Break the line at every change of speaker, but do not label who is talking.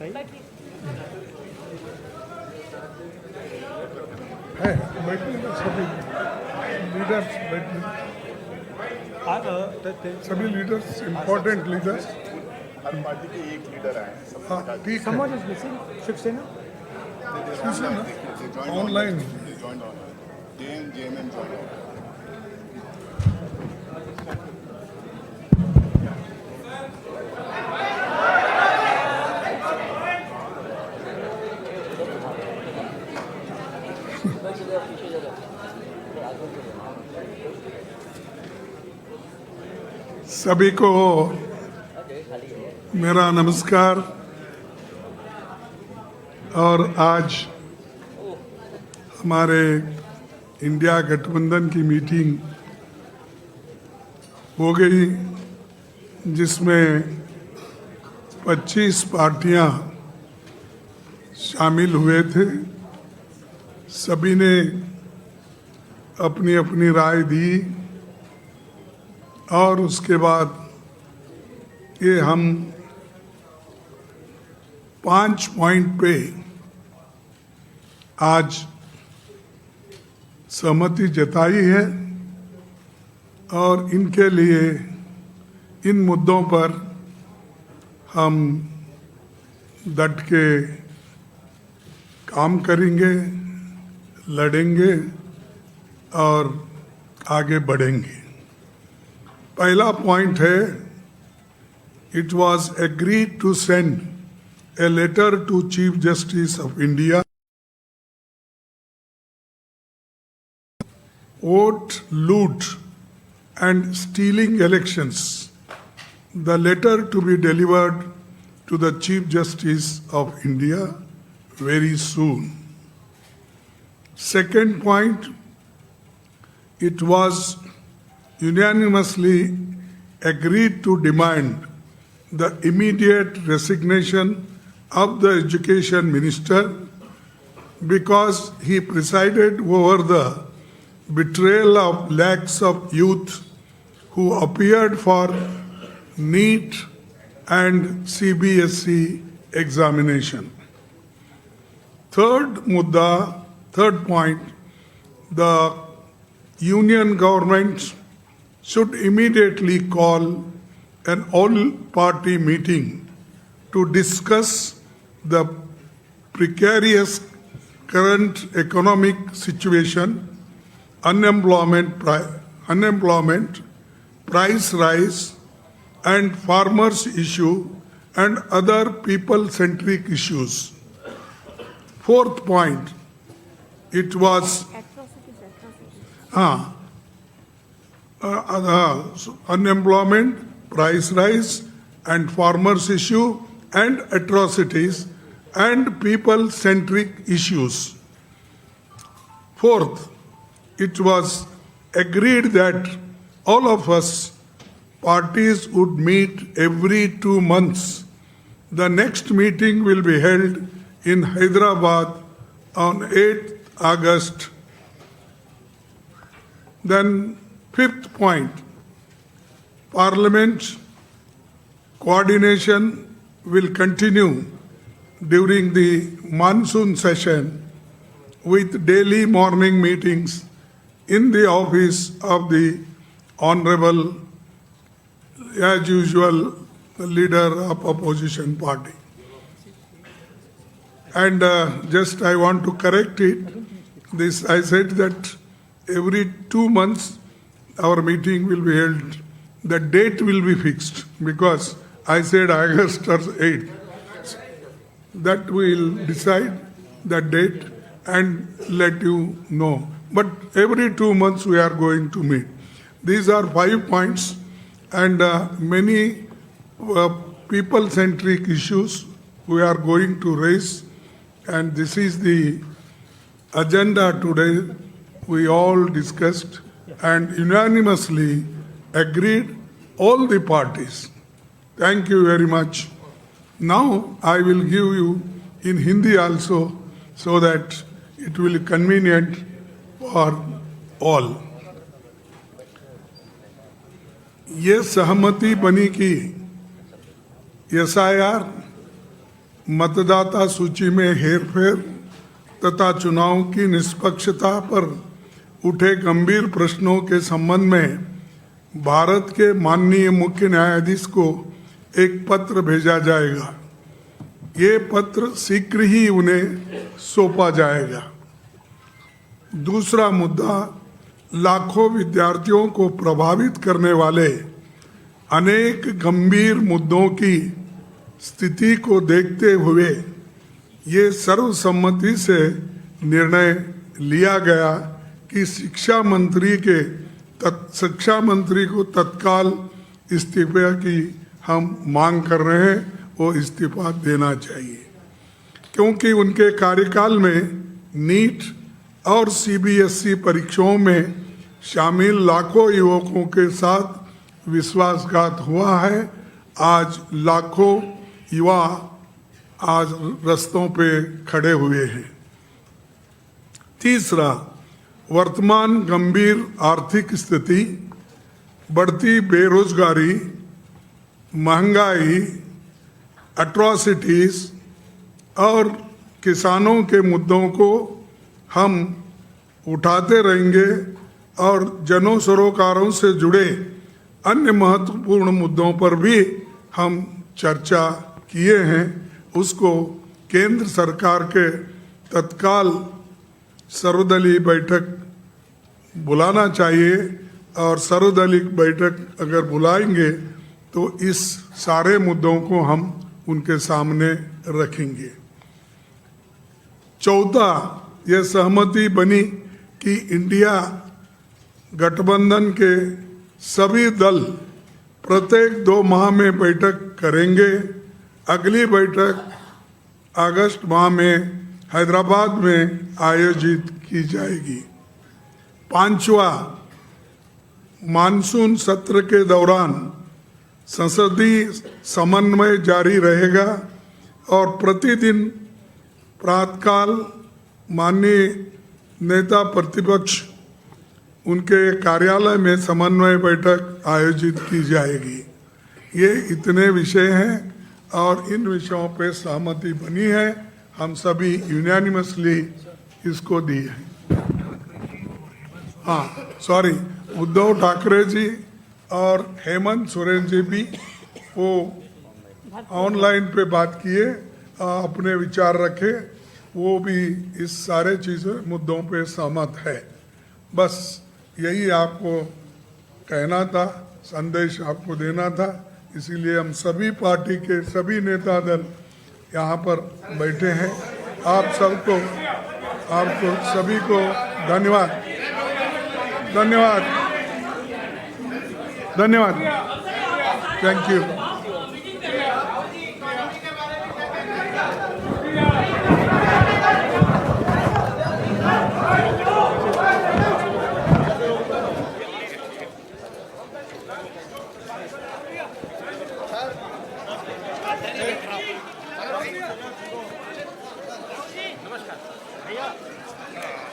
है बैठने में सभी लीडर्स बैठने सभी लीडर्स इम्पोर्टेंट लीडर्स
हर पार्टी के एक लीडर आए हैं, सबको
हाँ
बता दीजिए।
ठीक है
Someone is missing. Shivsena.
Online
JMM joined on.
सभी को मेरा नमस्कार। और आज हमारे इंडिया गठबंधन की मीटिंग हो गई, जिसमें 25 पार्टियां शामिल हुए थे। सभी ने अपनी अपनी राय दी और उसके बाद ये हम 5 पॉइंट पे आज सहमति जताई है और इनके लिए इन मुद्दों पर हम डट के काम करेंगे, लड़ेंगे और आगे बढ़ेंगे। पहला पॉइंट है, it was agreed to send a letter to Chief Justice of India. Vote loot and stealing elections. The letter to be delivered to the Chief Justice of India very soon. Second point, it was unanimously agreed to demand the immediate resignation of the Education Minister because he presided over the betrayal of lakhs of youth who appeared for NEET and CBSE examination. Third point, the union government should immediately call an all-party meeting to discuss the precarious current economic situation, unemployment, price rise, and farmers' issue, and other people-centric issues. Fourth point, it was unemployment, price rise, and farmers' issue, and atrocities and people-centric issues. Fourth, it was agreed that all of us parties would meet every 2 months. The next meeting will be held in Hyderabad on 8th August. Then fifth point, Parliament coordination will continue during the monsoon session with daily morning meetings in the office of the Honorable, as usual, leader of opposition party. And just I want to correct it. This I said that every 2 months our meeting will be held. The date will be fixed because I said August or 8th. That we will decide the date and let you know. But every 2 months we are going to meet. These are 5 points and many people-centric issues we are going to raise. And this is the agenda today. We all discussed and unanimously agreed, all the parties. Thank you very much. Now I will give you in Hindi also so that it will be convenient for all. ये सहमति बनी कि SIR मतदाता सूची में हेरफेर तथा चुनाव की निष्पक्षता पर उठे गंभीर प्रश्नों के संबंध में भारत के माननीय मुख्य न्यायाधीश को एक पत्र भेजा जाएगा। ये पत्र शीघ्र ही उन्हें सौंपा जाएगा। दूसरा मुद्दा, लाखों विद्यार्थियों को प्रभावित करने वाले अनेक गंभीर मुद्दों की स्थिति को देखते हुए ये सर्वसम्मति से निर्णय लिया गया कि शिक्षा मंत्री को तत्काल इस्तीफे की हम मांग कर रहे हैं, वो इस्तीफा देना चाहिए, क्योंकि उनके कार्यकाल में नीट और सीबीएसई परीक्षाओं में शामिल लाखों युवकों के साथ विश्वासघात हुआ है। आज लाखों युवा आज रास्तों पे खड़े हुए हैं। तीसरा, वर्तमान गंभीर आर्थिक स्थिति, बढ़ती बेरोजगारी, महंगाई, एट्रॉसिटीज और किसानों के मुद्दों को हम उठाते रहेंगे और जन सरोकारों से जुड़े अन्य महत्वपूर्ण मुद्दों पर भी हम चर्चा किए हैं। उसको केंद्र सरकार के तत्काल सर्वदलीय बैठक बुलाना चाहिए और सर्वदलीय बैठक अगर बुलाएंगे तो इस सारे मुद्दों को हम उनके सामने रखेंगे। चौथा, यह सहमति बनी कि इंडिया गठबंधन के सभी दल प्रत्येक 2 माह में बैठक करेंगे। अगली बैठक अगस्त माह में हैदराबाद में आयोजित की जाएगी। पांचवा, मानसून सत्र के दौरान संसदीय समन्वय जारी रहेगा और प्रतिदिन प्रातःकाल माननीय नेता प्रतिपक्ष उनके कार्यालय में समन्वय बैठक आयोजित की जाएगी। ये इतने विषय हैं और इन विषयों पे सहमति बनी है। हम सभी यूनानिमसली इसको दी है। हाँ, सॉरी, उद्धव ठाकरे जी और हेमंत सोरेन जी भी वो ऑनलाइन पे बात किए, अपने विचार रखे, वो भी इस सारे चीज़ों मुद्दों पे सहमत है। बस यही आपको कहना था, संदेश आपको देना था, इसीलिए हम सभी पार्टी के सभी नेता दल यहाँ पर बैठे हैं। आपको सभी को धन्यवाद। Thank you.
नमस्कार भैया।